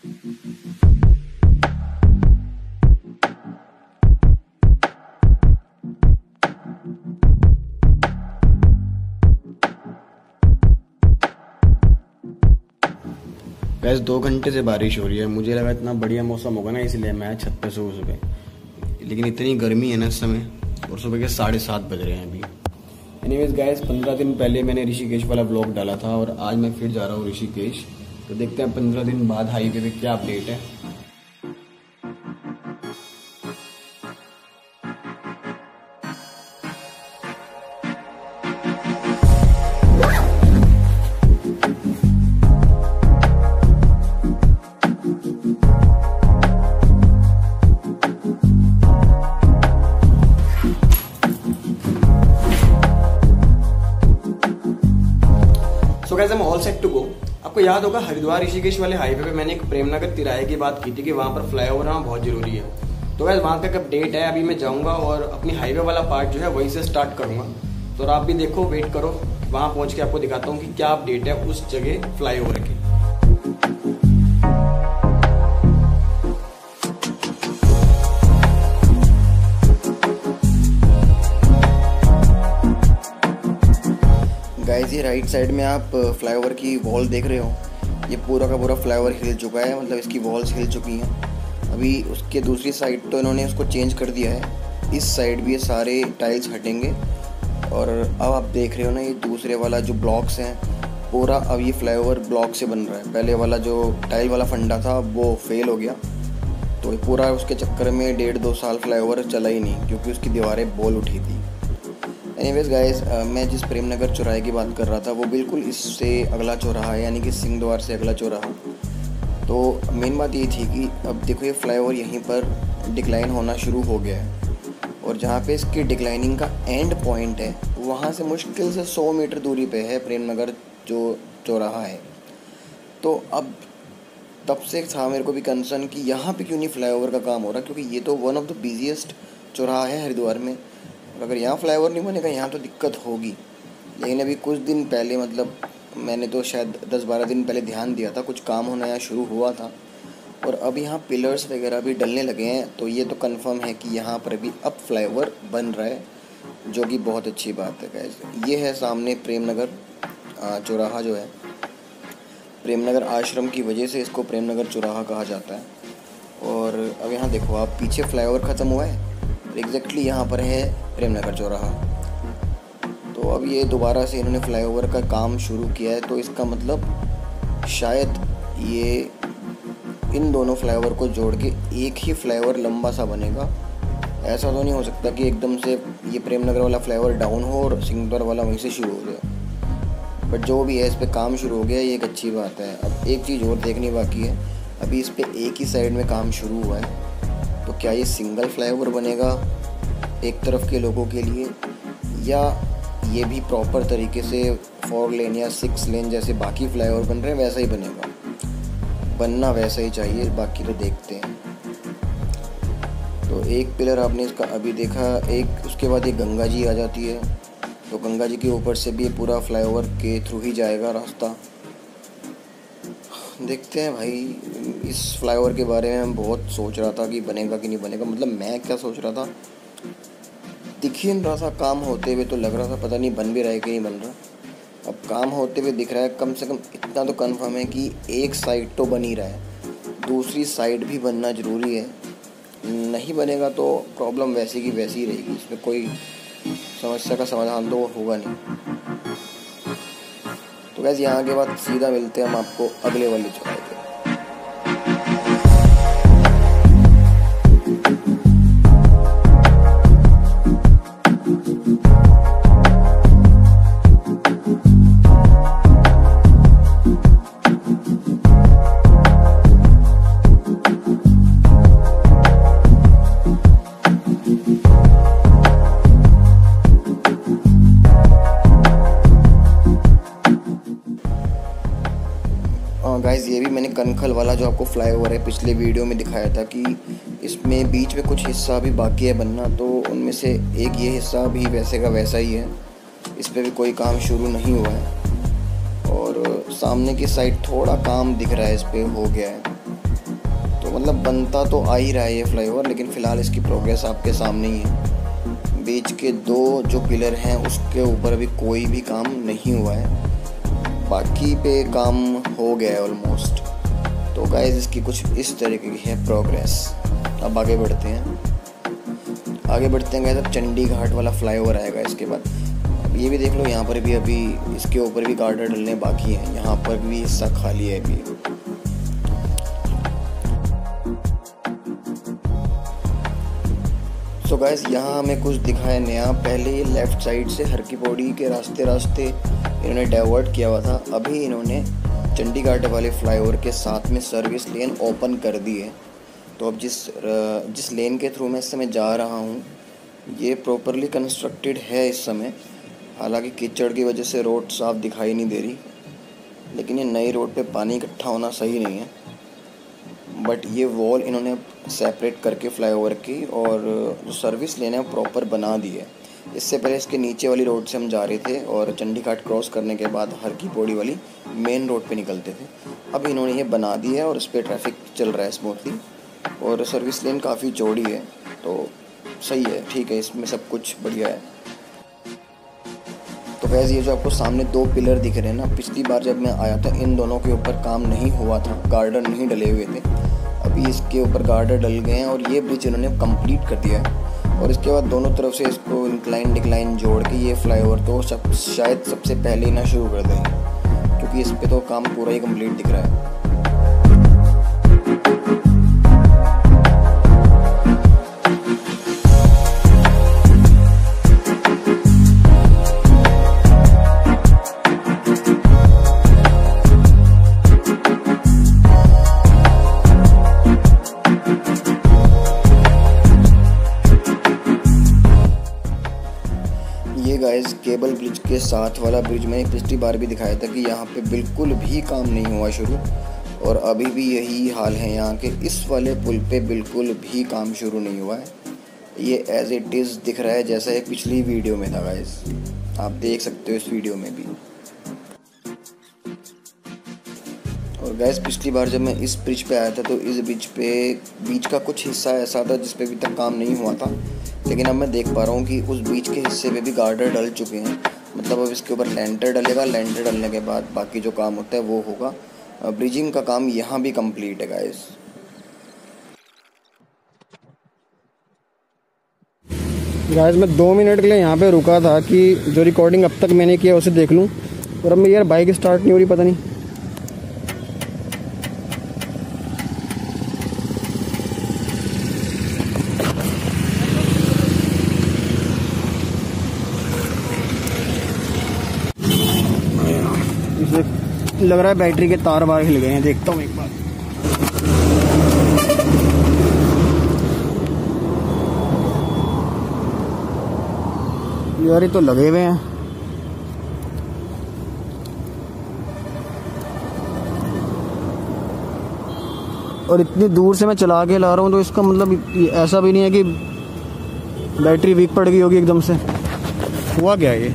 Gas 2 घंटे से बारिश हो रही है। मुझे लगा इतना बढ़िया मौसम होगा ना, इसलिए मैं छत पे सुबह, लेकिन इतनी गर्मी है ना इस समय, और सुबह के 7:30 बज रहे हैं अभी। एनीवेज गाइस, 15 दिन पहले मैंने ऋषिकेश वाला ब्लॉग डाला था और आज मैं फिर जा रहा हूँ ऋषिकेश। तो देखते हैं 15 दिन बाद हाईवे पे क्या अपडेट है। So guys, I am all set to go. आपको याद होगा हरिद्वार ऋषिकेश वाले हाईवे पे मैंने एक प्रेमनगर तिराहे की बात की थी कि वहां पर फ्लाईओवर आना बहुत जरूरी है। तो गाइस वहां का कब डेट है, अभी मैं जाऊंगा और अपनी हाईवे वाला पार्ट जो है वहीं से स्टार्ट करूंगा। तो आप भी देखो, वेट करो, वहां पहुंच के आपको दिखाता हूँ कि क्या अपडेट है उस जगह फ्लाईओवर की। गाइस, ये राइट साइड में आप फ्लाईओवर की वॉल देख रहे हो, ये पूरा का पूरा फ्लाईओवर हिल चुका है, मतलब इसकी वॉल्स हिल चुकी हैं। अभी उसके दूसरी साइड तो इन्होंने उसको चेंज कर दिया है, इस साइड भी ये सारे टाइल्स हटेंगे। और अब आप देख रहे हो ना, ये दूसरे वाला जो ब्लॉक्स हैं पूरा, अब ये फ्लाईओवर ब्लॉक से बन रहा है। पहले वाला जो टाइल वाला फंडा था वो फेल हो गया, तो पूरा उसके चक्कर में 1.5-2 साल फ्लाईओवर चला ही नहीं, क्योंकि उसकी दीवारें बोल उठी थी। एनीवेज गाइस, मैं जिस प्रेमनगर चौराहे की बात कर रहा था वो बिल्कुल इससे अगला चौराहा है, यानी कि सिंह द्वार से अगला चौराहा। तो मेन बात ये थी कि अब देखो, ये फ्लाईओवर यहीं पर डिक्लाइन होना शुरू हो गया है, और जहाँ पे इसकी डिक्लाइनिंग का एंड पॉइंट है वहाँ से मुश्किल से 100 मीटर दूरी पे है प्रेमनगर जो चौराहा है। तो अब तब से था मेरे को भी कंसर्न कि यहाँ पे क्यों नहीं फ्लाईओवर का काम हो रहा, क्योंकि ये तो वन ऑफ द बिजीएस्ट चौराहा है हरिद्वार में, और अगर यहाँ फ्लाईओवर नहीं बनेगा यहाँ तो दिक्कत होगी। लेकिन अभी कुछ दिन पहले, मतलब मैंने तो शायद 10-12 दिन पहले ध्यान दिया था, कुछ काम होना यहाँ शुरू हुआ था, और अब यहाँ पिलर्स वगैरह भी डलने लगे हैं। तो ये तो कंफर्म है कि यहाँ पर भी अब फ्लाईओवर बन रहा है, जो कि बहुत अच्छी बात है गाइस। ये है सामने प्रेमनगर चौराहा जो है, प्रेमनगर आश्रम की वजह से इसको प्रेमनगर चौराहा कहा जाता है। और अब यहाँ देखो आप, पीछे फ्लाईओवर ख़त्म हुआ है, एग्जैक्टली यहाँ पर है प्रेमनगर चौराहा। तो अब ये दोबारा से इन्होंने फ्लाईओवर का काम शुरू किया है, तो इसका मतलब शायद ये इन दोनों फ्लाईओवर को जोड़ के एक ही फ्लाईओवर लंबा सा बनेगा। ऐसा तो नहीं हो सकता कि एकदम से ये प्रेमनगर वाला फ्लाईओवर डाउन हो और सिंहद्वार वाला वहीं से शुरू हो जाए। बट जो भी है, इस पर काम शुरू हो गया, ये एक अच्छी बात है। अब एक चीज़ और देखनी बाकी है, अभी इस पर एक ही साइड में काम शुरू हुआ है, तो क्या ये सिंगल फ्लाईओवर बनेगा एक तरफ के लोगों के लिए, या ये भी प्रॉपर तरीके से 4 लेन या 6 लेन जैसे बाकी फ्लाईओवर बन रहे हैं वैसा ही बनेगा? बनना वैसा ही चाहिए, बाकी तो देखते हैं। तो एक पिलर आपने इसका अभी देखा, एक उसके बाद ये गंगा जी आ जाती है, तो गंगा जी के ऊपर से भी पूरा फ्लाईओवर के थ्रू ही जाएगा रास्ता। देखते हैं भाई, इस फ्लाईओवर के बारे में मैं बहुत सोच रहा था कि बनेगा कि नहीं बनेगा। मतलब मैं क्या सोच रहा था, दिख ही नहीं रहा था, काम होते हुए तो लग रहा था पता नहीं बन भी रहा है कि नहीं बन रहा। अब काम होते हुए दिख रहा है, कम से कम इतना तो कंफर्म है कि एक साइड तो बन ही रहा है, दूसरी साइड भी बनना ज़रूरी है। नहीं बनेगा तो प्रॉब्लम वैसी की वैसी ही रहेगी, इसमें कोई समस्या का समाधान तो होगा नहीं। तो वैसे यहाँ के बाद सीधा मिलते हैं हम आपको अगले वाले चौराहे पे। गाइस, ये भी मैंने कनखल वाला जो आपको फ्लाईओवर है पिछले वीडियो में दिखाया था कि इसमें बीच में कुछ हिस्सा भी बाकी है बनना, तो उनमें से एक ये हिस्सा भी वैसे का वैसा ही है, इस पर भी कोई काम शुरू नहीं हुआ है। और सामने की साइड थोड़ा काम दिख रहा है, इस पर हो गया है, मतलब बनता तो आ ही रहा है ये फ्लाईओवर, लेकिन फ़िलहाल इसकी प्रोग्रेस आपके सामने ही है। बीच के 2 जो पिलर हैं उसके ऊपर अभी कोई भी काम नहीं हुआ है, बाकी पे काम हो गया है ऑलमोस्ट। तो गाइस इसकी कुछ इस तरीके की है प्रोग्रेस। अब आगे बढ़ते हैं गाइस। अब चंडी घाट वाला फ्लाईओवर आएगा इसके बाद। अब ये भी देख लो, यहाँ पर भी अभी इसके ऊपर भी गार्डर डलने बाकी हैं, यहाँ पर भी हिस्सा खाली है अभी। तो गाइस यहाँ हमें कुछ दिखाया नया। पहले ये लेफ़्ट साइड से हर की पौड़ी के रास्ते इन्होंने डाइवर्ट किया हुआ था, अभी इन्होंने चंडीगढ़ वाले फ्लाईओवर के साथ में सर्विस लेन ओपन कर दी है। तो अब जिस लेन के थ्रू मैं इस समय जा रहा हूँ ये प्रॉपरली कंस्ट्रक्टेड है इस समय। हालांकि कीचड़ की वजह से रोड साफ दिखाई नहीं दे रही, लेकिन ये नई रोड पे पानी इकट्ठा होना सही नहीं है। बट ये वॉल इन्होंने सेपरेट करके फ्लाईओवर की और जो सर्विस लेन है प्रॉपर बना दी है। इससे पहले इसके नीचे वाली रोड से हम जा रहे थे और चंडीघाट क्रॉस करने के बाद हर की पौड़ी वाली मेन रोड पे निकलते थे। अब इन्होंने ये बना दी है और इस पर ट्रैफिक चल रहा है स्मूथली, और सर्विस लेन काफ़ी चौड़ी है, तो सही है, ठीक है, इसमें सब कुछ बढ़िया है। तो गाइस ये जो आपको सामने 2 पिलर दिख रहे हैं ना, पिछली बार जब मैं आया था इन दोनों के ऊपर काम नहीं हुआ था, गार्डर नहीं डले हुए थे। अभी इसके ऊपर गार्डर डल गए हैं और ये ब्रिज इन्होंने कंप्लीट कर दिया है। और इसके बाद दोनों तरफ से इसको इंक्लाइन डिक्लाइन जोड़ के ये फ्लाईओवर तो शायद सबसे पहले ही ना शुरू कर दें, क्योंकि इस पे तो काम पूरा ही कंप्लीट दिख रहा है। ये गाइस केबल ब्रिज के साथ वाला ब्रिज मैंने पिछली बार भी दिखाया था कि यहाँ पे बिल्कुल भी काम नहीं हुआ शुरू, और अभी भी यही हाल है यहाँ के। इस वाले पुल पे बिल्कुल भी काम शुरू नहीं हुआ है, ये एज इट इज़ दिख रहा है जैसा एक पिछली वीडियो में था गाइस, आप देख सकते हो इस वीडियो में भी। और गाइस पिछली बार जब मैं इस ब्रिज पे आया था तो इस ब्रिज पे बीच का कुछ हिस्सा ऐसा था जिस पे अभी तक काम नहीं हुआ था, लेकिन अब मैं देख पा रहा हूँ कि उस बीच के हिस्से पे भी गार्डर डल चुके हैं। मतलब अब इसके ऊपर लेंटर डलेगा, लेंटर डलने के बाद बाकी जो काम होता है वो होगा। ब्रिजिंग का काम यहाँ भी कंप्लीट है गाइस। मैं 2 मिनट के लिए यहाँ पे रुका था कि जो रिकॉर्डिंग अब तक मैंने किया उसे देख लूँ, और अब मेरी यार बाइक स्टार्ट नहीं हो रही, पता नहीं। लग रहा है बैटरी के तार बाहर हिल गए हैं, देखता हूँ एक बार। यार ये तो लगे हुए हैं। और इतनी दूर से मैं चला के ला रहा हूँ, तो इसका मतलब ऐसा भी नहीं है कि बैटरी वीक पड़ गई होगी एकदम से। हुआ क्या ये?